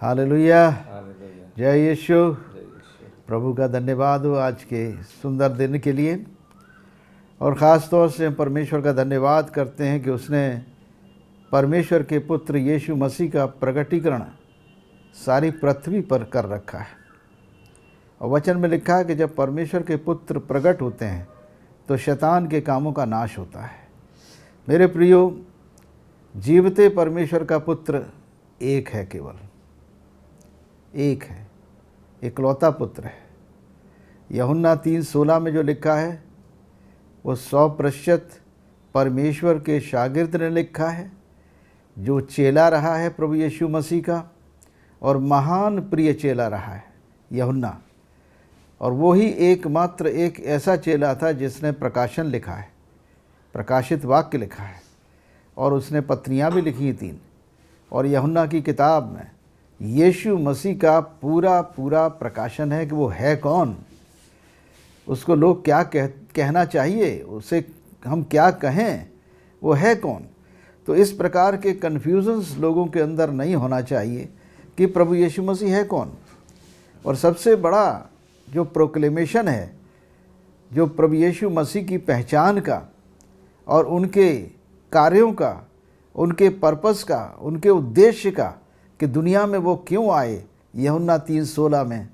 Hallelujah. Hallelujah. जय यीशु। जय यीशु। प्रभु का धन्यवाद हो आज के सुंदर दिन के लिए, और ख़ास तौर से हम परमेश्वर का धन्यवाद करते हैं कि उसने परमेश्वर के पुत्र यीशु मसीह का प्रकटीकरण सारी पृथ्वी पर कर रखा है। और वचन में लिखा है कि जब परमेश्वर के पुत्र प्रकट होते हैं तो शैतान के कामों का नाश होता है। मेरे प्रियो, जीवते परमेश्वर का पुत्र एक है, केवल एक है, इकलौता पुत्र है। यूहन्ना 3:16 में जो लिखा है वो 100% परमेश्वर के शागिर्द ने लिखा है, जो चेला रहा है प्रभु यीशु मसीह का, और महान प्रिय चेला रहा है यूहन्ना। और वो ही एकमात्र एक ऐसा चेला था जिसने प्रकाशन लिखा है, प्रकाशित वाक्य लिखा है, और उसने पत्रियाँ भी लिखी 3। और यूहन्ना की किताब में यीशु मसीह का पूरा प्रकाशन है कि वो है कौन, उसको लोग क्या कहना चाहिए, उसे हम क्या कहें, वो है कौन। तो इस प्रकार के कन्फ्यूजन्स लोगों के अंदर नहीं होना चाहिए कि प्रभु यीशु मसीह है कौन। और सबसे बड़ा जो प्रोक्लेमेशन है, जो प्रभु यीशु मसीह की पहचान का और उनके कार्यों का, उनके पर्पस का, उनके उद्देश्य का, कि दुनिया में वो क्यों आए, यूहन्ना 3:16 में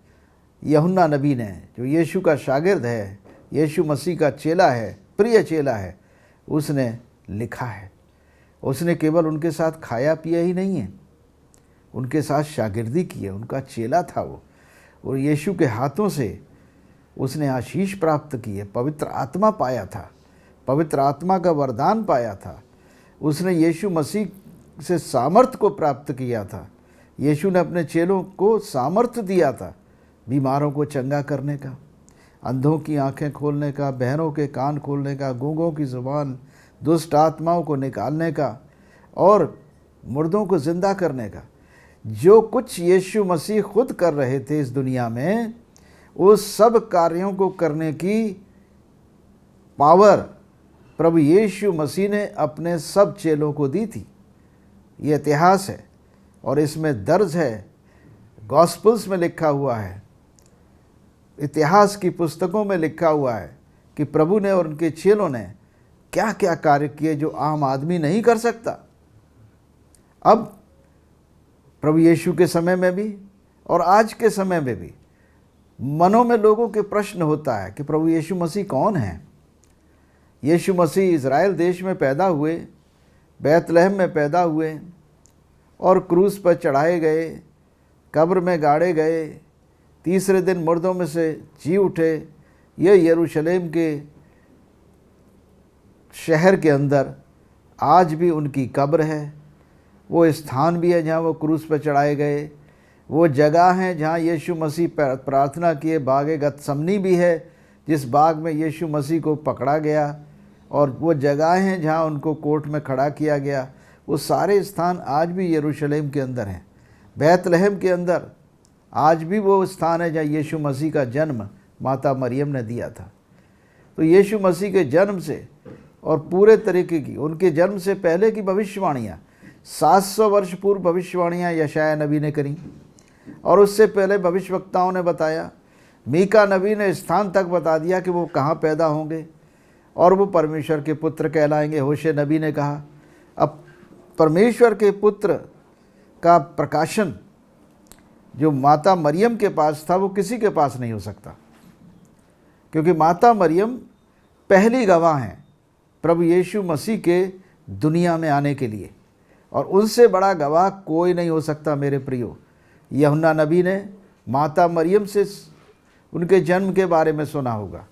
यूहन्ना नबी ने, जो यीशु का शागिर्द है, यीशु मसीह का चेला है, प्रिय चेला है, उसने लिखा है। उसने केवल उनके साथ खाया पिया ही नहीं है, उनके साथ शागिर्दी की है, उनका चेला था वो। और यीशु के हाथों से उसने आशीष प्राप्त की है, पवित्र आत्मा पाया था, पवित्र आत्मा का वरदान पाया था। उसने यीशु मसीह से सामर्थ को प्राप्त किया था। यीशु ने अपने चेलों को सामर्थ्य दिया था बीमारों को चंगा करने का, अंधों की आंखें खोलने का, बहरों के कान खोलने का, गूंगों की ज़ुबान, दुष्ट आत्माओं को निकालने का, और मुर्दों को ज़िंदा करने का। जो कुछ यीशु मसीह खुद कर रहे थे इस दुनिया में, उस सब कार्यों को करने की पावर प्रभु यीशु मसीह ने अपने सब चेलों को दी थी। ये इतिहास है और इसमें दर्ज है, गॉस्पल्स में लिखा हुआ है, इतिहास की पुस्तकों में लिखा हुआ है कि प्रभु ने और उनके चेलों ने क्या क्या कार्य किए जो आम आदमी नहीं कर सकता। अब प्रभु यीशु के समय में भी और आज के समय में भी मनों में लोगों के प्रश्न होता है कि प्रभु यीशु मसीह कौन है। यीशु मसीह इज़राइल देश में पैदा हुए, बैतलहम में पैदा हुए, और क्रूस पर चढ़ाए गए, कब्र में गाड़े गए, तीसरे दिन मुर्दों में से जी उठे। ये यरूशलेम के शहर के अंदर आज भी उनकी कब्र है। वो स्थान भी है जहाँ वो क्रूस पर चढ़ाए गए, वो जगह है जहाँ यीशु मसीह प्रार्थना किए। बाग गतसमनी भी है जिस बाग में यीशु मसीह को पकड़ा गया, और वो जगह हैं जहाँ उनको कोर्ट में खड़ा किया गया। वो सारे स्थान आज भी यरूशलेम के अंदर हैं। बैतलहम के अंदर आज भी वो स्थान है जहाँ यीशु मसीह का जन्म माता मरियम ने दिया था। तो यीशु मसीह के जन्म से और पूरे तरीके की, उनके जन्म से पहले की भविष्यवाणियाँ, 700 वर्ष पूर्व भविष्यवाणियाँ यशाया नबी ने करी, और उससे पहले भविष्यवक्ताओं ने बताया। मीका नबी ने स्थान तक बता दिया कि वो कहाँ पैदा होंगे और वो परमेश्वर के पुत्र कहलाएंगे। होशे नबी ने कहा। अब परमेश्वर के पुत्र का प्रकाशन जो माता मरियम के पास था वो किसी के पास नहीं हो सकता, क्योंकि माता मरियम पहली गवाह हैं प्रभु यीशु मसीह के दुनिया में आने के लिए, और उनसे बड़ा गवाह कोई नहीं हो सकता। मेरे प्रियो, यूहन्ना नबी ने माता मरियम से उनके जन्म के बारे में सुना होगा,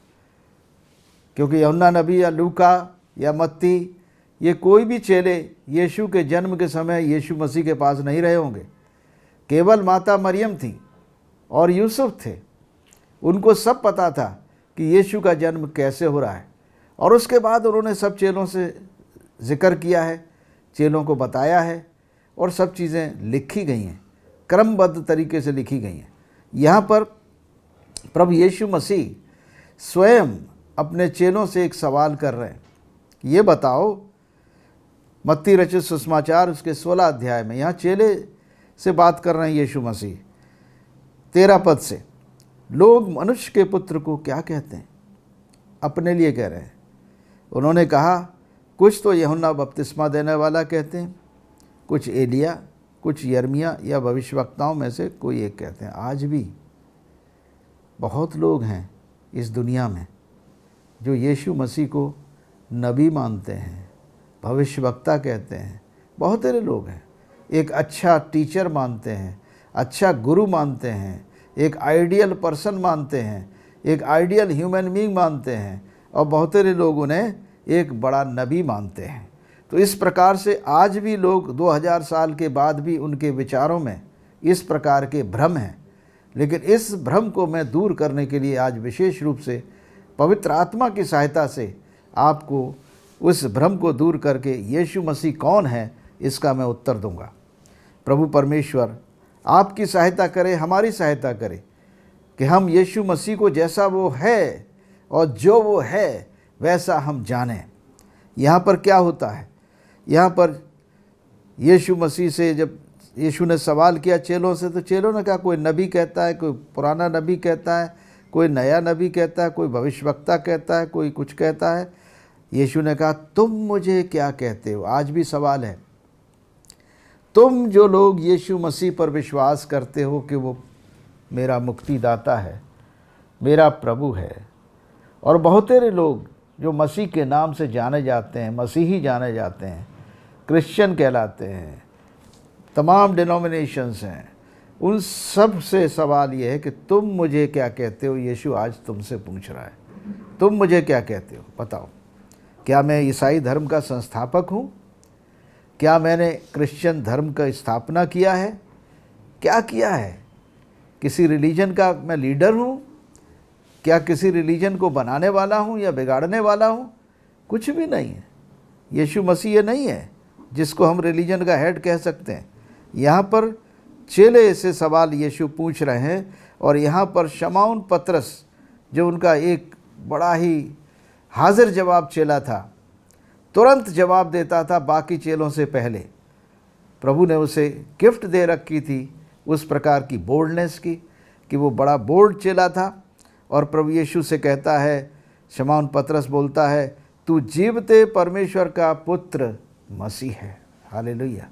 क्योंकि यूहन्ना नबी या लूका या मत्ती, ये कोई भी चेले यीशु के जन्म के समय यीशु मसीह के पास नहीं रहे होंगे। केवल माता मरियम थी और यूसुफ थे। उनको सब पता था कि यीशु का जन्म कैसे हो रहा है, और उसके बाद उन्होंने सब चेलों से जिक्र किया है, चेलों को बताया है, और सब चीज़ें लिखी गई हैं, क्रमबद्ध तरीके से लिखी गई हैं। यहाँ पर प्रभु यीशु मसीह स्वयं अपने चेलों से एक सवाल कर रहे हैं। ये बताओ, मत्ती रचित सुसमाचार उसके 16 अध्याय में यहाँ चेले से बात कर रहे हैं यीशु मसीह। 13 पद से, लोग मनुष्य के पुत्र को क्या कहते हैं? अपने लिए कह रहे हैं। उन्होंने कहा, कुछ तो यूहन्ना बपतिस्मा देने वाला कहते हैं, कुछ एलिया, कुछ यर्मिया या भविष्यवक्ताओं में से कोई एक कहते हैं। आज भी बहुत लोग हैं इस दुनिया में जो यीशु मसीह को नबी मानते हैं, भविष्यवक्ता कहते हैं। बहुत सारे लोग हैं, एक अच्छा टीचर मानते हैं, अच्छा गुरु मानते हैं, एक आइडियल पर्सन मानते हैं, एक आइडियल ह्यूमन बीइंग मानते हैं, और बहुत सारे लोग उन्हें एक बड़ा नबी मानते हैं। तो इस प्रकार से आज भी लोग 2000 साल के बाद भी उनके विचारों में इस प्रकार के भ्रम हैं। लेकिन इस भ्रम को मैं दूर करने के लिए आज विशेष रूप से पवित्र आत्मा की सहायता से आपको उस भ्रम को दूर करके यीशु मसीह कौन है इसका मैं उत्तर दूंगा। प्रभु परमेश्वर आपकी सहायता करे, हमारी सहायता करे कि हम यीशु मसीह को जैसा वो है और जो वो है वैसा हम जानें। यहाँ पर क्या होता है? यहाँ पर यीशु मसीह से जब यीशु ने सवाल किया चेलों से, तो चेलों ने कहा कोई नबी कहता है, कोई पुराना नबी कहता है, कोई नया नबी कहता है, कोई भविष्यवक्ता कहता है, कोई कुछ कहता है। यीशु ने कहा, तुम मुझे क्या कहते हो? आज भी सवाल है। तुम जो लोग यीशु मसीह पर विश्वास करते हो कि वो मेरा मुक्तिदाता है, मेरा प्रभु है, और बहुत सारे लोग जो मसीह के नाम से जाने जाते हैं, मसीही जाने जाते हैं, क्रिश्चियन कहलाते हैं, तमाम डिनोमिनेशंस हैं, उन सब से सवाल ये है कि तुम मुझे क्या कहते हो? यीशु आज तुमसे पूछ रहा है, तुम मुझे क्या कहते हो? बताओ, क्या मैं ईसाई धर्म का संस्थापक हूँ? क्या मैंने क्रिश्चियन धर्म का स्थापना किया है? क्या किया है? किसी रिलीजन का मैं लीडर हूँ? क्या किसी रिलीजन को बनाने वाला हूँ या बिगाड़ने वाला हूँ? कुछ भी नहीं है। यीशु मसीह ये नहीं है जिसको हम रिलीजन का हेड कह सकते हैं। यहाँ पर चेले से सवाल यीशु पूछ रहे हैं, और यहाँ पर शमौन पतरस जो उनका एक बड़ा ही हाजिर जवाब चेला था, तुरंत जवाब देता था बाकी चेलों से पहले। प्रभु ने उसे गिफ्ट दे रखी थी उस प्रकार की बोल्डनेस की कि वो बड़ा बोल्ड चेला था। और प्रभु यीशु से कहता है, शमौन पतरस बोलता है, तू जीवते परमेश्वर का पुत्र मसीह है। हालेलुया।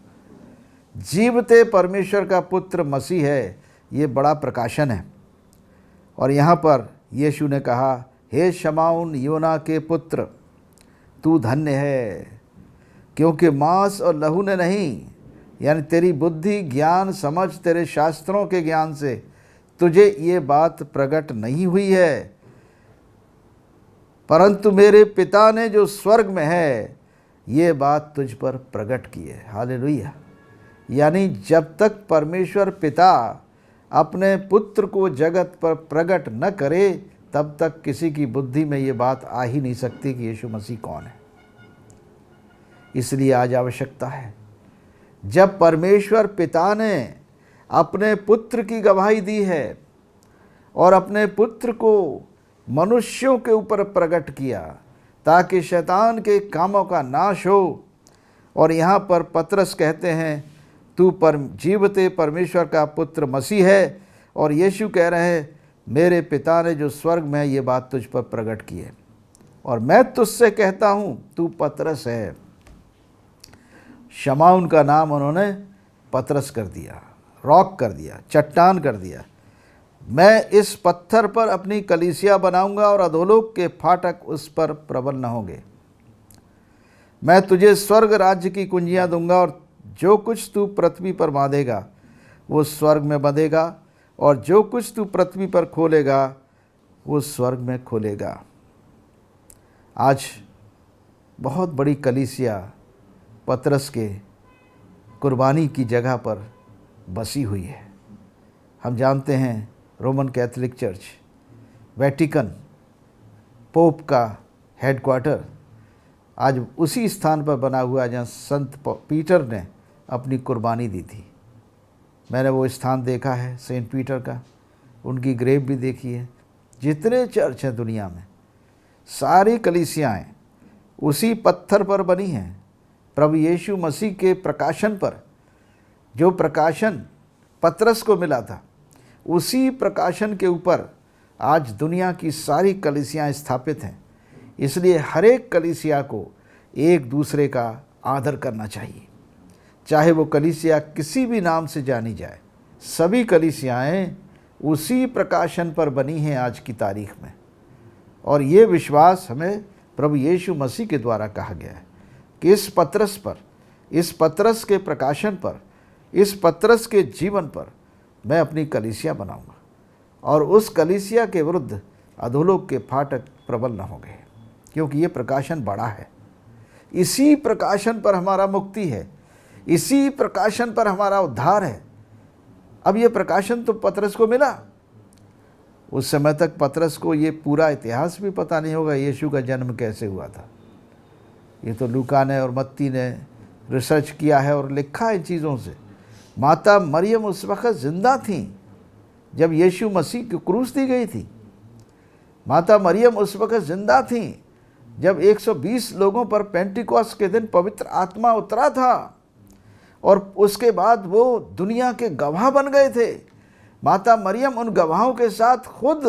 जीवते परमेश्वर का पुत्र मसीह है, ये बड़ा प्रकाशन है। और यहाँ पर यीशु ने कहा, हे शमौन योना के पुत्र, तू धन्य है, क्योंकि मांस और लहू ने नहीं, यानी तेरी बुद्धि, ज्ञान, समझ, तेरे शास्त्रों के ज्ञान से तुझे ये बात प्रकट नहीं हुई है, परंतु मेरे पिता ने जो स्वर्ग में है ये बात तुझ पर प्रकट की है। हालेलुया। यानी जब तक परमेश्वर पिता अपने पुत्र को जगत पर प्रकट न करे तब तक किसी की बुद्धि में ये बात आ ही नहीं सकती कि यीशु मसीह कौन है। इसलिए आज आवश्यकता है, जब परमेश्वर पिता ने अपने पुत्र की गवाही दी है और अपने पुत्र को मनुष्यों के ऊपर प्रकट किया ताकि शैतान के कामों का नाश हो। और यहाँ पर पतरस कहते हैं, तू जीवते परमेश्वर का पुत्र मसीह है, और यीशु कह रहे हैं, मेरे पिता ने जो स्वर्ग में ये बात तुझ पर प्रकट की है, और मैं तुझसे कहता हूँ तू पतरस है। शमौन का नाम उन्होंने पतरस कर दिया, रॉक कर दिया, चट्टान कर दिया। मैं इस पत्थर पर अपनी कलीसिया बनाऊंगा और अधोलोक के फाटक उस पर प्रबल न होंगे। मैं तुझे स्वर्ग राज्य की कुंजियां दूंगा, और जो कुछ तू पृथ्वी पर बांधेगा वो स्वर्ग में बंधेगा, और जो कुछ तू पृथ्वी पर खोलेगा वो स्वर्ग में खोलेगा। आज बहुत बड़ी कलीसिया पतरस के कुर्बानी की जगह पर बसी हुई है। हम जानते हैं Roman Catholic church, Vatican, pope का हेडक्वार्टर आज उसी स्थान पर बना हुआ है जहाँ संत पीटर ने अपनी कुर्बानी दी थी। मैंने वो स्थान देखा है, सेंट पीटर का, उनकी ग्रेव भी देखी है। जितने चर्च हैं दुनिया में, सारी कलीसियाएँ उसी पत्थर पर बनी हैं, प्रभु यीशु मसीह के प्रकाशन पर। जो प्रकाशन पतरस को मिला था, उसी प्रकाशन के ऊपर आज दुनिया की सारी कलीसियाँ स्थापित हैं। इसलिए हर एक कलीसिया को एक दूसरे का आदर करना चाहिए, चाहे वो कलीसिया किसी भी नाम से जानी जाए। सभी कलीसियाएँ उसी प्रकाशन पर बनी हैं आज की तारीख में, और ये विश्वास हमें प्रभु यीशु मसीह के द्वारा कहा गया है कि इस पतरस पर, इस पतरस के प्रकाशन पर, इस पतरस के जीवन पर मैं अपनी कलीसिया बनाऊंगा, और उस कलीसिया के विरुद्ध अधोलोक के फाटक प्रबल न होंगे, क्योंकि ये प्रकाशन बड़ा है। इसी प्रकाशन पर हमारा मुक्ति है, इसी प्रकाशन पर हमारा उद्धार है। अब ये प्रकाशन तो पतरस को मिला, उस समय तक पतरस को ये पूरा इतिहास भी पता नहीं होगा यीशु का जन्म कैसे हुआ था। ये तो लूका ने और मत्ती ने रिसर्च किया है और लिखा है इन चीज़ों से। माता मरियम उस वक़्त ज़िंदा थी जब यीशु मसीह की क्रूस दी गई थी। माता मरियम उस वक़्त ज़िंदा थी जब 120 लोगों पर पेंटिकॉस्ट के दिन पवित्र आत्मा उतरा था, और उसके बाद वो दुनिया के गवाह बन गए थे। माता मरियम उन गवाहों के साथ खुद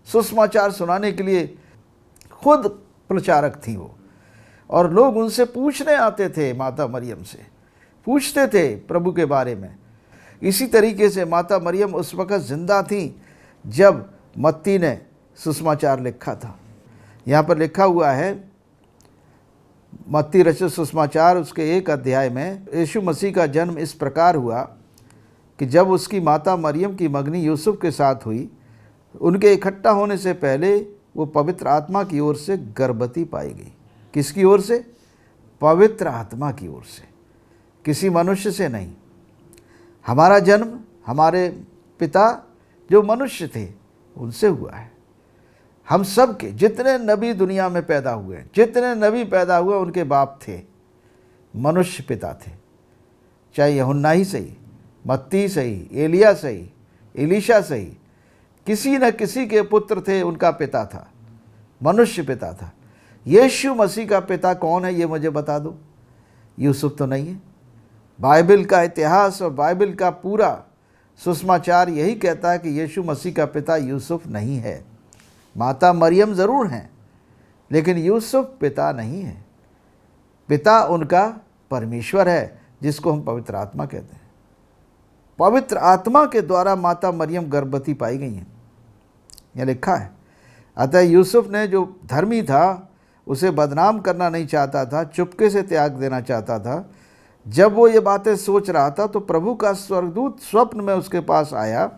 सुसमाचार सुनाने के लिए खुद प्रचारक थी वो, और लोग उनसे पूछने आते थे, माता मरियम से पूछते थे प्रभु के बारे में। इसी तरीके से माता मरियम उस वक़्त ज़िंदा थी जब मत्ती ने सुसमाचार लिखा था। यहाँ पर लिखा हुआ है, मत्ती रचित सुसमाचार उसके 1 अध्याय में, यीशु मसीह का जन्म इस प्रकार हुआ कि जब उसकी माता मरियम की मंगनी यूसुफ के साथ हुई, उनके इकट्ठा होने से पहले वो पवित्र आत्मा की ओर से गर्भवती पाई गई। किसकी ओर से? पवित्र आत्मा की ओर से, किसी मनुष्य से नहीं। हमारा जन्म हमारे पिता जो मनुष्य थे उनसे हुआ है। हम सब के जितने नबी दुनिया में पैदा हुए, जितने नबी पैदा हुए, उनके बाप थे मनुष्य पिता थे। चाहे यूहन्ना ही सही, मत्ती सही, एलिया सही, एलीशा सही, किसी न किसी के पुत्र थे, उनका पिता था, मनुष्य पिता था। यीशु मसीह का पिता कौन है ये मुझे बता दो। यूसुफ तो नहीं है। बाइबल का इतिहास और बाइबल का पूरा सुसमाचार यही कहता है कि यीशु मसीह का पिता यूसुफ नहीं है। माता मरियम ज़रूर हैं, लेकिन यूसुफ पिता नहीं है। पिता उनका परमेश्वर है, जिसको हम पवित्र आत्मा कहते हैं। पवित्र आत्मा के द्वारा माता मरियम गर्भवती पाई गई हैं, यह लिखा है। अतः यूसुफ ने, जो धर्मी था, उसे बदनाम करना नहीं चाहता था, चुपके से त्याग देना चाहता था। जब वो ये बातें सोच रहा था तो प्रभु का स्वर्गदूत स्वप्न में उसके पास आया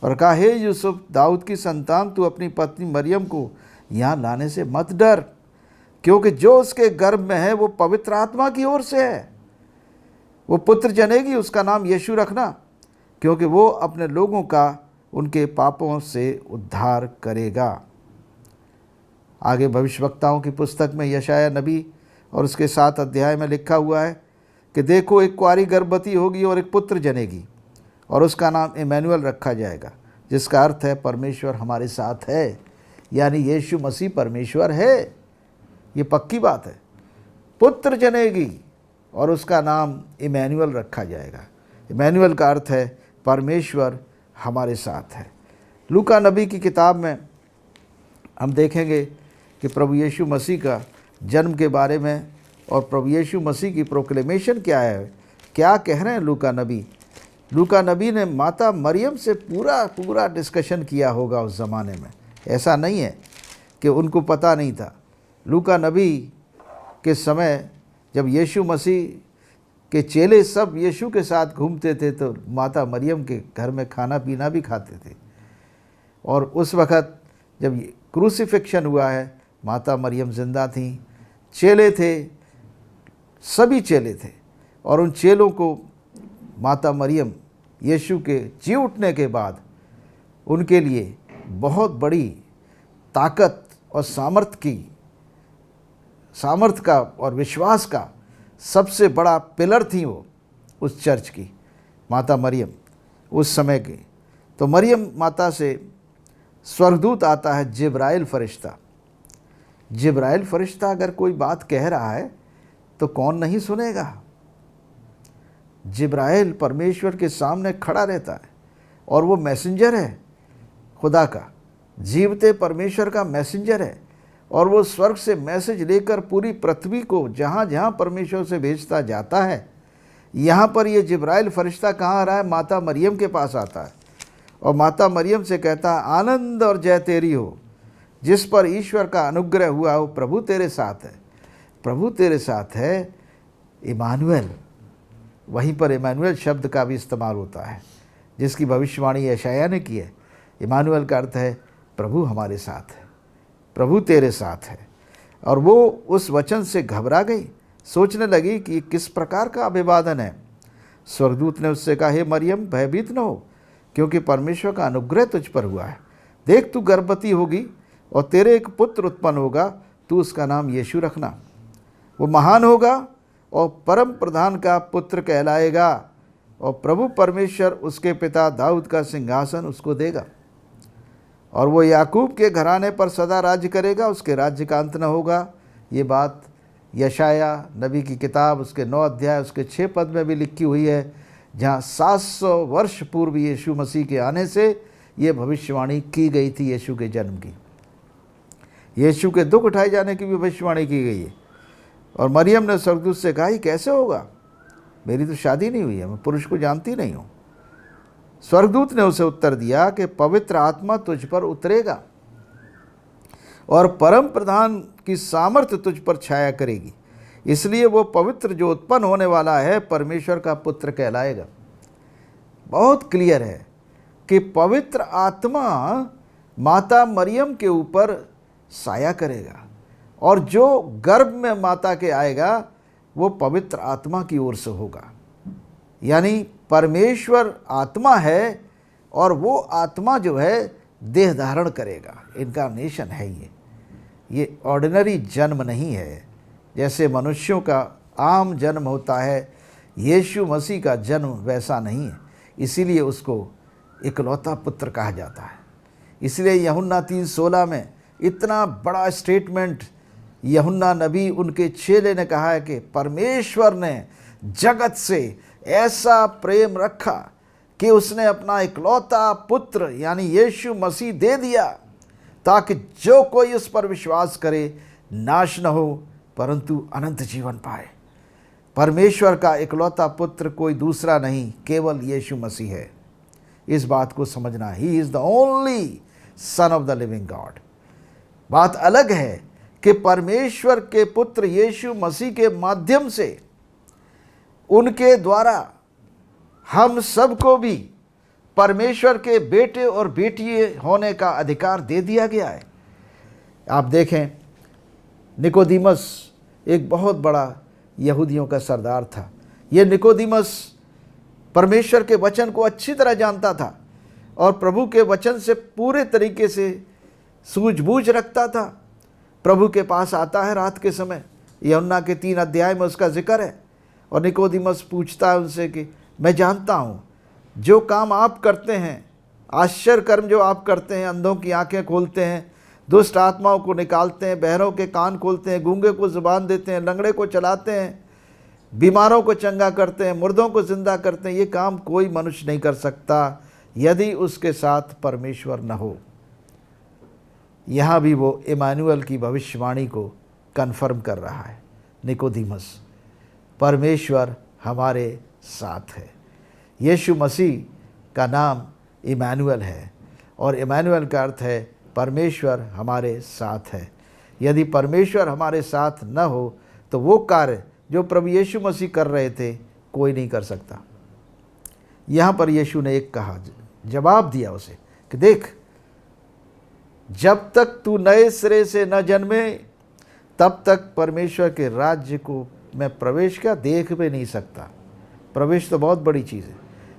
और कहा, हे यूसुफ, दाऊद की संतान, तू अपनी पत्नी मरियम को यहाँ लाने से मत डर, क्योंकि जो उसके गर्भ में है वो पवित्र आत्मा की ओर से है। वो पुत्र जनेगी, उसका नाम यीशु रखना, क्योंकि वो अपने लोगों का उनके पापों से उद्धार करेगा। आगे भविष्यवक्ताओं की पुस्तक में यशायाह नबी और उसके 7 अध्याय में लिखा हुआ है कि देखो, एक कुंवारी गर्भवती होगी और एक पुत्र जनेगी, और उसका नाम इमैनुअल रखा जाएगा, जिसका अर्थ है परमेश्वर हमारे साथ है। यानी यीशु मसीह परमेश्वर है, ये पक्की बात है। पुत्र जनेगी और उसका नाम इमैनुअल रखा जाएगा। इमैनुअल का अर्थ है परमेश्वर हमारे साथ है। लूका नबी की किताब में हम देखेंगे कि प्रभु यीशु मसीह का जन्म के बारे में और प्रभु यीशु मसीह की प्रोक्लेमेशन क्या है, क्या कह रहे हैं लूका नबी। लूका नबी ने माता मरियम से पूरा डिस्कशन किया होगा उस ज़माने में। ऐसा नहीं है कि उनको पता नहीं था। लूका नबी के समय जब यीशु मसीह के चेले सब यीशु के साथ घूमते थे तो माता मरियम के घर में खाना पीना भी खाते थे। और उस वक़्त जब क्रूसिफिक्शन हुआ है, माता मरियम ज़िंदा थी, चेले थे, सभी चेले थे, और उन चेलों को माता मरियम यीशु के जी उठने के बाद उनके लिए बहुत बड़ी ताकत और सामर्थ का और विश्वास का सबसे बड़ा पिलर थी वो उस चर्च की, माता मरियम उस समय की। तो मरियम माता से स्वर्गदूत आता है, जिब्राइल फरिश्ता। जिब्राइल फरिश्ता अगर कोई बात कह रहा है तो कौन नहीं सुनेगा। जिब्राइल परमेश्वर के सामने खड़ा रहता है और वो मैसेंजर है खुदा का, जीवते परमेश्वर का मैसेंजर है, और वो स्वर्ग से मैसेज लेकर पूरी पृथ्वी को जहाँ जहाँ परमेश्वर से भेजता जाता है। यहाँ पर ये जिब्राइल फरिश्ता कहाँ आ रहा है? माता मरियम के पास आता है और माता मरियम से कहता है, आनंद और जय तेरी हो जिस पर ईश्वर का अनुग्रह हुआ हो, प्रभु तेरे साथ है। प्रभु तेरे साथ है, इमानुएल। वहीं पर इमानुएल शब्द का भी इस्तेमाल होता है जिसकी भविष्यवाणी यशायाह ने की है। इमानुएल का अर्थ है प्रभु हमारे साथ है, प्रभु तेरे साथ है। और वो उस वचन से घबरा गई, सोचने लगी कि किस प्रकार का अभिवादन है। स्वर्गदूत ने उससे कहा, हे मरियम, भयभीत न हो, क्योंकि परमेश्वर का अनुग्रह तुझ पर हुआ है। देख, तू गर्भवती होगी और तेरे एक पुत्र उत्पन्न होगा, तू उसका नाम यीशु रखना। वो महान होगा और परम प्रधान का पुत्र कहलाएगा, और प्रभु परमेश्वर उसके पिता दाऊद का सिंहासन उसको देगा, और वो याकूब के घराने पर सदा राज्य करेगा, उसके राज्य का अंत न होगा। ये बात यशायाह नबी की किताब उसके 9 अध्याय उसके 6 पद में भी लिखी हुई है, जहाँ 700 वर्ष पूर्व यीशु मसीह के आने से ये भविष्यवाणी की गई थी। यीशु के जन्म की, यीशु के दुख उठाए जाने की भी भविष्यवाणी की गई है। और मरियम ने स्वर्गदूत से कहा, कैसे होगा? मेरी तो शादी नहीं हुई है, मैं पुरुष को जानती नहीं हूँ। स्वर्गदूत ने उसे उत्तर दिया कि पवित्र आत्मा तुझ पर उतरेगा और परम प्रधान की सामर्थ्य तुझ पर छाया करेगी, इसलिए वो पवित्र जो उत्पन्न होने वाला है परमेश्वर का पुत्र कहलाएगा। बहुत क्लियर है कि पवित्र आत्मा माता मरियम के ऊपर साया करेगा, और जो गर्भ में माता के आएगा वो पवित्र आत्मा की ओर से होगा। यानी परमेश्वर आत्मा है और वो आत्मा जो है देह धारण करेगा। इनकारनेशन है ये ऑर्डिनरी जन्म नहीं है जैसे मनुष्यों का आम जन्म होता है। यीशु मसीह का जन्म वैसा नहीं है, इसीलिए उसको इकलौता पुत्र कहा जाता है। इसलिए यूहन्ना 3:16 में इतना बड़ा स्टेटमेंट यूहन्ना नबी उनके चेले ने कहा है कि परमेश्वर ने जगत से ऐसा प्रेम रखा कि उसने अपना इकलौता पुत्र यानी यीशु मसीह दे दिया, ताकि जो कोई उस पर विश्वास करे नाश न हो परंतु अनंत जीवन पाए। परमेश्वर का इकलौता पुत्र कोई दूसरा नहीं, केवल यीशु मसीह है। इस बात को समझना, he is the only son of the living God. बात अलग है कि परमेश्वर के पुत्र यीशु मसीह के माध्यम से उनके द्वारा हम सबको भी परमेश्वर के बेटे और बेटी होने का अधिकार दे दिया गया है। आप देखें, निकोदिमस एक बहुत बड़ा यहूदियों का सरदार था। ये निकोदिमस परमेश्वर के वचन को अच्छी तरह जानता था और प्रभु के वचन से पूरे तरीके से सूझबूझ रखता था। प्रभु के पास आता है रात के समय, यूहन्ना के 3 अध्याय में उसका जिक्र है, और निकोदिमस पूछता है उनसे कि मैं जानता हूँ जो काम आप करते हैं, आश्चर्य कर्म जो आप करते हैं, अंधों की आंखें खोलते हैं, दुष्ट आत्माओं को निकालते हैं, बहरों के कान खोलते हैं, गूंगे को ज़ुबान देते हैं, लंगड़े को चलाते हैं, बीमारों को चंगा करते हैं, मुर्दों को जिंदा करते हैं, ये काम कोई मनुष्य नहीं कर सकता यदि उसके साथ परमेश्वर न हो। यहाँ भी वो इमानुएल की भविष्यवाणी को कन्फर्म कर रहा है। निकोदिमस, परमेश्वर हमारे साथ है। यीशु मसीह का नाम इमानुएल है और इमानुएल का अर्थ है परमेश्वर हमारे साथ है। यदि परमेश्वर हमारे साथ न हो तो वो कार्य जो प्रभु यीशु मसीह कर रहे थे कोई नहीं कर सकता। यहाँ पर यीशु ने एक कहा, जवाब दिया उसे कि देख, जब तक तू नए सिरे से न जन्मे तब तक परमेश्वर के राज्य को मैं प्रवेश का देख भी नहीं सकता। प्रवेश तो बहुत बड़ी चीज़ है,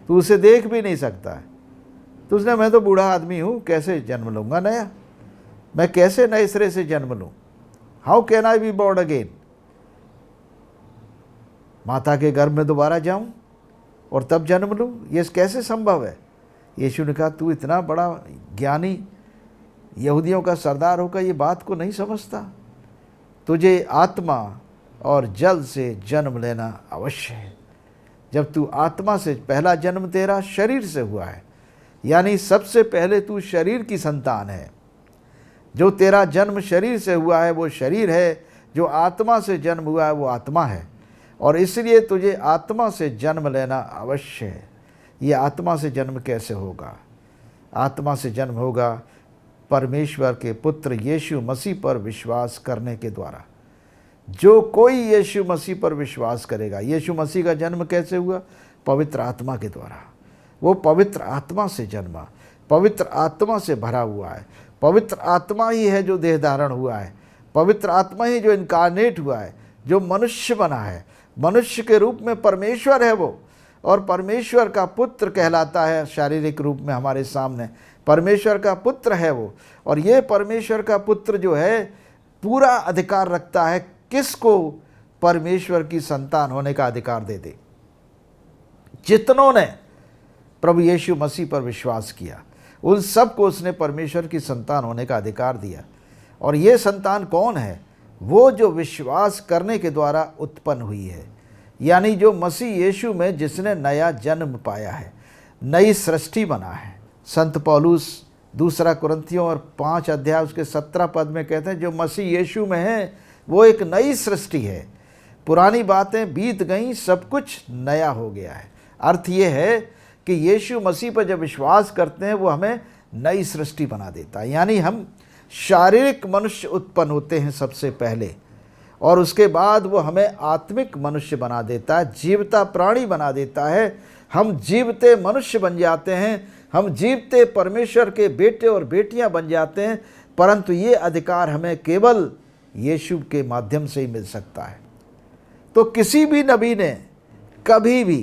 तू उसे देख भी नहीं सकता है। तो उसने, मैं तो बूढ़ा आदमी हूँ, कैसे जन्म लूँगा नया? मैं कैसे नए सिरे से जन्म लूँ? How can I be born again? माता के गर्भ में दोबारा जाऊँ और तब जन्म लूँ? ये कैसे संभव है? यीशु ने कहा, तू इतना बड़ा ज्ञानी यहूदियों का सरदार होकर ये बात को नहीं समझता? तुझे आत्मा और जल से जन्म लेना अवश्य है। जब तू आत्मा से, पहला जन्म तेरा शरीर से हुआ है, यानी सबसे पहले तू शरीर की संतान है। जो तेरा जन्म शरीर से हुआ है वो शरीर है, जो आत्मा से जन्म हुआ है वो आत्मा है। और इसलिए तुझे आत्मा से जन्म लेना अवश्य है। ये आत्मा से जन्म कैसे होगा? आत्मा से जन्म होगा परमेश्वर के पुत्र यीशु मसीह पर विश्वास करने के द्वारा। जो कोई यीशु मसीह पर विश्वास करेगा, यीशु मसीह का जन्म कैसे हुआ? पवित्र आत्मा के द्वारा। वो पवित्र आत्मा से जन्मा, पवित्र आत्मा से भरा हुआ है। पवित्र आत्मा ही है जो देह धारण हुआ है, पवित्र आत्मा ही जो इनकारनेट हुआ है, जो मनुष्य बना है। मनुष्य के रूप में परमेश्वर है वो, और परमेश्वर का पुत्र कहलाता है शारीरिक रूप में हमारे सामने। परमेश्वर का पुत्र है वो, और ये परमेश्वर का पुत्र जो है पूरा अधिकार रखता है किसको? परमेश्वर की संतान होने का अधिकार दे दे। जितनों ने प्रभु यीशु मसीह पर विश्वास किया उन सबको उसने परमेश्वर की संतान होने का अधिकार दिया। और ये संतान कौन है? वो जो विश्वास करने के द्वारा उत्पन्न हुई है, यानी जो मसीह यीशु में जिसने नया जन्म पाया है, नई सृष्टि बना है। संत पौलुस दूसरा कुरिन्थियों और 5 अध्याय उसके 17 पद में कहते हैं, जो मसीह यीशु में है वो एक नई सृष्टि है, पुरानी बातें बीत गईं, सब कुछ नया हो गया है। अर्थ ये है कि यीशु मसीह पर जब विश्वास करते हैं वो हमें नई सृष्टि बना देता है। यानी हम शारीरिक मनुष्य उत्पन्न होते हैं सबसे पहले, और उसके बाद वो हमें आत्मिक मनुष्य बना देता है, जीवता प्राणी बना देता है। हम जीवते मनुष्य बन जाते हैं, हम जीवते परमेश्वर के बेटे और बेटियां बन जाते हैं। परंतु ये अधिकार हमें केवल यीशु के माध्यम से ही मिल सकता है। तो किसी भी नबी ने कभी भी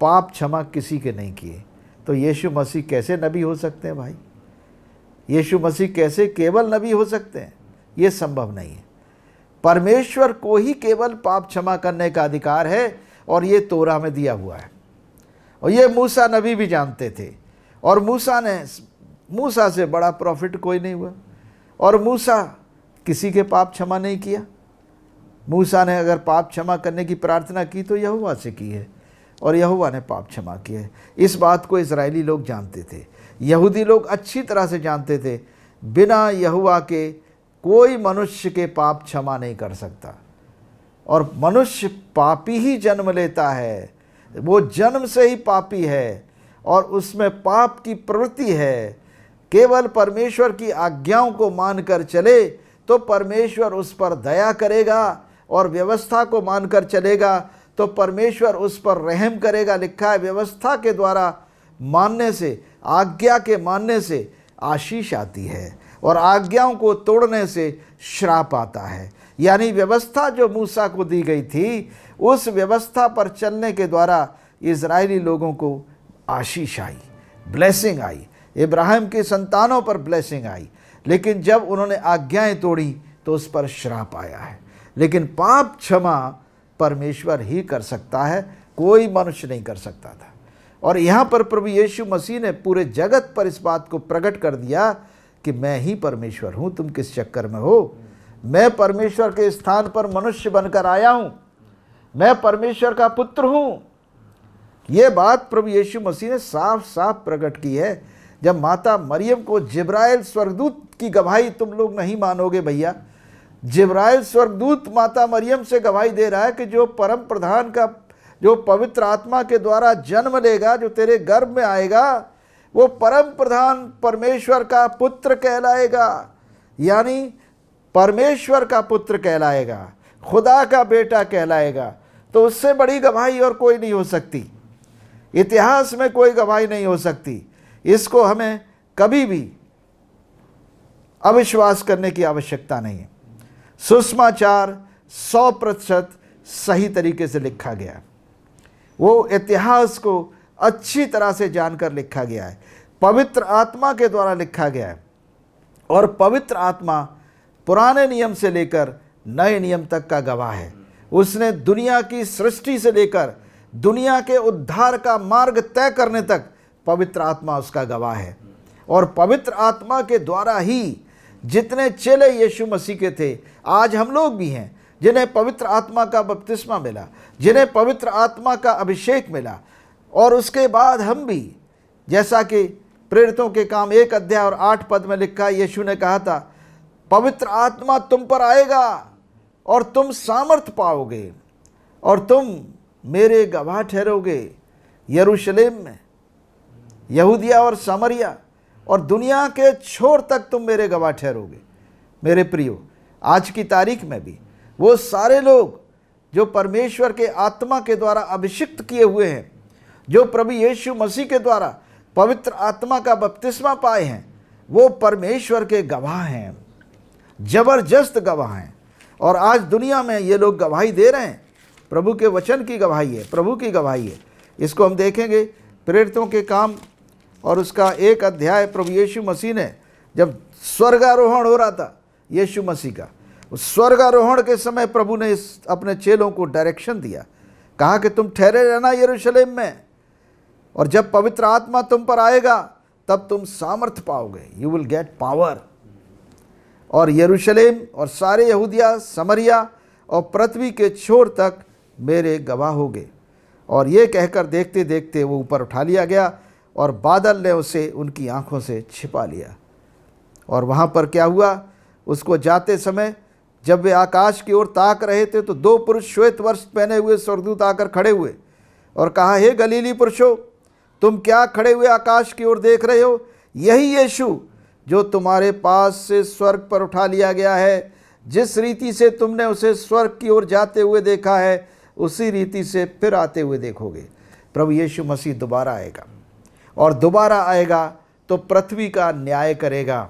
पाप क्षमा किसी के नहीं किए, तो यीशु मसीह कैसे नबी हो सकते हैं भाई? यीशु मसीह कैसे केवल नबी हो सकते हैं? ये संभव नहीं है। परमेश्वर को ही केवल पाप क्षमा करने का अधिकार है, और ये तोरा में दिया हुआ है। और ये मूसा नबी भी जानते थे, और मूसा से बड़ा प्रॉफिट कोई नहीं हुआ। और मूसा किसी के पाप क्षमा नहीं किया। मूसा ने अगर पाप क्षमा करने की प्रार्थना की तो यहोवा से की है, और यहोवा ने पाप क्षमा किए है। इस बात को इजरायली लोग जानते थे, यहूदी लोग अच्छी तरह से जानते थे। बिना यहोवा के कोई मनुष्य के पाप क्षमा नहीं कर सकता, और मनुष्य पापी ही जन्म लेता है। वो जन्म से ही पापी है, और उसमें पाप की प्रवृत्ति है। केवल परमेश्वर की आज्ञाओं को मानकर चले तो परमेश्वर उस पर दया करेगा, और व्यवस्था को मानकर चलेगा तो परमेश्वर उस पर रहम करेगा। लिखा है, व्यवस्था के द्वारा मानने से, आज्ञा के मानने से आशीष आती है, और आज्ञाओं को तोड़ने से श्राप आता है। यानी व्यवस्था जो मूसा को दी गई थी, उस व्यवस्था पर चलने के द्वारा इजरायली लोगों को आशीष आई, ब्लेसिंग आई। इब्राहिम की संतानों पर ब्लेसिंग आई, लेकिन जब उन्होंने आज्ञाएं तोड़ी तो उस पर श्राप आया है। लेकिन पाप क्षमा परमेश्वर ही कर सकता है, कोई मनुष्य नहीं कर सकता था। और यहाँ पर प्रभु यीशु मसीह ने पूरे जगत पर इस बात को प्रकट कर दिया कि मैं ही परमेश्वर हूँ, तुम किस चक्कर में हो? मैं परमेश्वर के स्थान पर मनुष्य बनकर आया हूँ, मैं परमेश्वर का पुत्र हूँ। ये बात प्रभु यीशु मसीह ने साफ साफ प्रकट की है। जब माता मरियम को जिब्राइल स्वर्गदूत की गवाही, तुम लोग नहीं मानोगे भैया, जिब्राइल स्वर्गदूत माता मरियम से गवाही दे रहा है कि जो परम प्रधान का, जो पवित्र आत्मा के द्वारा जन्म लेगा, जो तेरे गर्भ में आएगा, वो परम प्रधान परमेश्वर का पुत्र कहलाएगा। यानी परमेश्वर का पुत्र कहलाएगा, खुदा का बेटा कहलाएगा। तो उससे बड़ी गवाही और कोई नहीं हो सकती, इतिहास में कोई गवाही नहीं हो सकती। इसको हमें कभी भी अविश्वास करने की आवश्यकता नहीं है। सुसमाचार 100% सही तरीके से लिखा गया है, वो इतिहास को अच्छी तरह से जानकर लिखा गया है, पवित्र आत्मा के द्वारा लिखा गया है। और पवित्र आत्मा पुराने नियम से लेकर नए नियम तक का गवाह है। उसने दुनिया की सृष्टि से लेकर दुनिया के उद्धार का मार्ग तय करने तक पवित्र आत्मा उसका गवाह है। और पवित्र आत्मा के द्वारा ही जितने चेले यीशु मसीह के थे, आज हम लोग भी हैं, जिन्हें पवित्र आत्मा का बपतिस्मा मिला, जिन्हें पवित्र आत्मा का अभिषेक मिला। और उसके बाद हम भी, जैसा कि प्रेरितों के काम 1 अध्याय और 8 पद में लिखा, यीशु ने कहा था, पवित्र आत्मा तुम पर आएगा और तुम सामर्थ पाओगे और तुम मेरे गवाह ठहरोगे यरूशलेम में, यहूदिया और सामरिया और दुनिया के छोर तक तुम मेरे गवाह ठहरोगे। मेरे प्रियो, आज की तारीख में भी वो सारे लोग जो परमेश्वर के आत्मा के द्वारा अभिषिक्त किए हुए हैं, जो प्रभु यीशु मसीह के द्वारा पवित्र आत्मा का बपतिस्मा पाए हैं, वो परमेश्वर के गवाह हैं, जबरदस्त गवाह हैं। और आज दुनिया में ये लोग गवाही दे रहे हैं। प्रभु के वचन की गवाही है, प्रभु की गवाही है। इसको हम देखेंगे प्रेरितों के काम और उसका 1 अध्याय। प्रभु यीशु मसीह ने जब स्वर्गारोहण हो रहा था यीशु मसीह का, उस स्वर्गारोहण के समय प्रभु ने अपने चेलों को डायरेक्शन दिया, कहा कि तुम ठहरे रहना यरूशलेम में, और जब पवित्र आत्मा तुम पर आएगा तब तुम सामर्थ पाओगे, यू विल गेट पावर। और यरूशलेम और सारे यहूदिया, समरिया और पृथ्वी के छोर तक मेरे गवाह होगे। और ये कहकर देखते देखते वो ऊपर उठा लिया गया और बादल ने उसे उनकी आंखों से छिपा लिया। और वहाँ पर क्या हुआ, उसको जाते समय जब वे आकाश की ओर ताक रहे थे तो 2 पुरुष श्वेत वस्त्र पहने हुए स्वर्गदूत आकर खड़े हुए और कहा, हे गलीली पुरुषों, तुम क्या खड़े हुए आकाश की ओर देख रहे हो? यही यीशु जो तुम्हारे पास से स्वर्ग पर उठा लिया गया है, जिस रीति से तुमने उसे स्वर्ग की ओर जाते हुए देखा है, उसी रीति से फिर आते हुए देखोगे। प्रभु यीशु मसीह दोबारा आएगा, और दोबारा आएगा तो पृथ्वी का न्याय करेगा।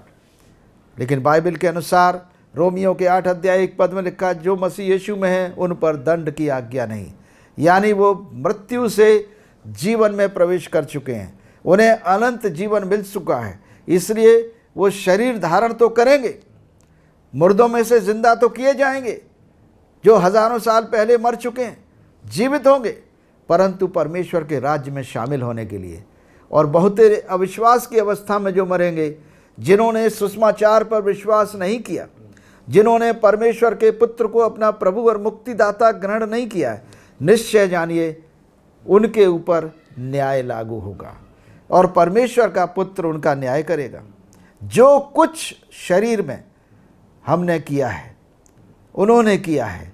लेकिन बाइबल के अनुसार रोमियो के 8 अध्याय 1 पद में लिखा, जो मसीह यीशु में है उन पर दंड की आज्ञा नहीं, यानी वो मृत्यु से जीवन में प्रवेश कर चुके हैं, उन्हें अनंत जीवन मिल चुका है। इसलिए वो शरीर धारण तो करेंगे, मुर्दों में से जिंदा तो किए जाएंगे, जो हजारों साल पहले मर चुके हैं जीवित होंगे, परंतु परमेश्वर के राज्य में शामिल होने के लिए। और बहुतेरे अविश्वास की अवस्था में जो मरेंगे, जिन्होंने सुसमाचार पर विश्वास नहीं किया, जिन्होंने परमेश्वर के पुत्र को अपना प्रभु और मुक्तिदाता ग्रहण नहीं किया है, निश्चय जानिए उनके ऊपर न्याय लागू होगा और परमेश्वर का पुत्र उनका न्याय करेगा। जो कुछ शरीर में हमने किया है, उन्होंने किया है,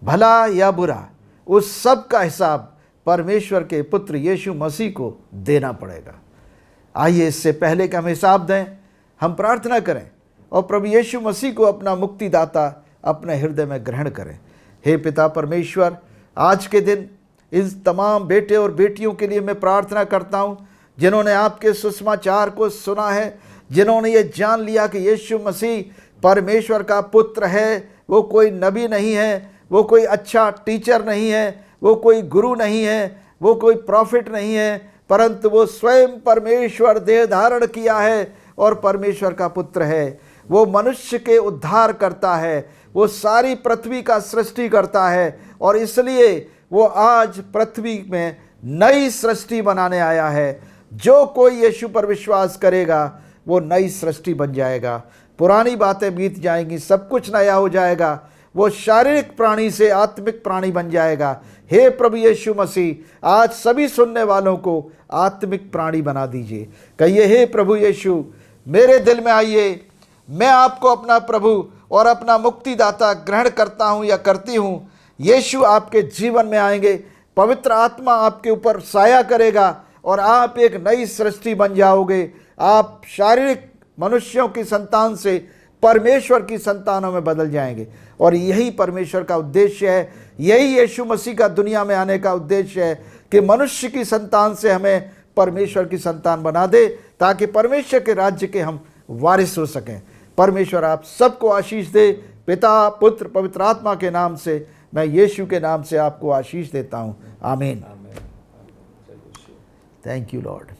भला या बुरा, उस सब का हिसाब परमेश्वर के पुत्र यीशु मसीह को देना पड़ेगा। आइए इससे पहले कि हम हिसाब दें, हम प्रार्थना करें और प्रभु यीशु मसीह को अपना मुक्तिदाता अपने हृदय में ग्रहण करें। हे पिता परमेश्वर, आज के दिन इन तमाम बेटे और बेटियों के लिए मैं प्रार्थना करता हूँ, जिन्होंने आपके सुसमाचार को सुना है, जिन्होंने ये जान लिया कि यीशु मसीह परमेश्वर का पुत्र है। वो कोई नबी नहीं है, वो कोई अच्छा टीचर नहीं है, वो कोई गुरु नहीं है, वो कोई प्रॉफिट नहीं है, परंतु वो स्वयं परमेश्वर देह धारण किया है और परमेश्वर का पुत्र है। वो मनुष्य के उद्धार करता है, वो सारी पृथ्वी का सृष्टि करता है, और इसलिए वो आज पृथ्वी में नई सृष्टि बनाने आया है। जो कोई यीशु पर विश्वास करेगा वो नई सृष्टि बन जाएगा। पुरानी बातें बीत जाएंगी, सब कुछ नया हो जाएगा। वो शारीरिक प्राणी से आत्मिक प्राणी बन जाएगा। हे प्रभु यीशु मसीह, आज सभी सुनने वालों को आत्मिक प्राणी बना दीजिए। कहिए, हे प्रभु यीशु, मेरे दिल में आइए, मैं आपको अपना प्रभु और अपना मुक्तिदाता ग्रहण करता हूँ या करती हूँ। यीशु आपके जीवन में आएंगे, पवित्र आत्मा आपके ऊपर साया करेगा और आप एक नई सृष्टि बन जाओगे। आप शारीरिक मनुष्यों की संतान से परमेश्वर की संतानों में बदल जाएंगे। और यही परमेश्वर का उद्देश्य है, यही यीशु मसीह का दुनिया में आने का उद्देश्य है कि मनुष्य की संतान से हमें परमेश्वर की संतान बना दे, ताकि परमेश्वर के राज्य के हम वारिस हो सकें। परमेश्वर आप सबको आशीष दे। पिता, पुत्र, पवित्र आत्मा के नाम से मैं यीशु के नाम से आपको आशीष देता हूँ। आमीन। Thank you Lord.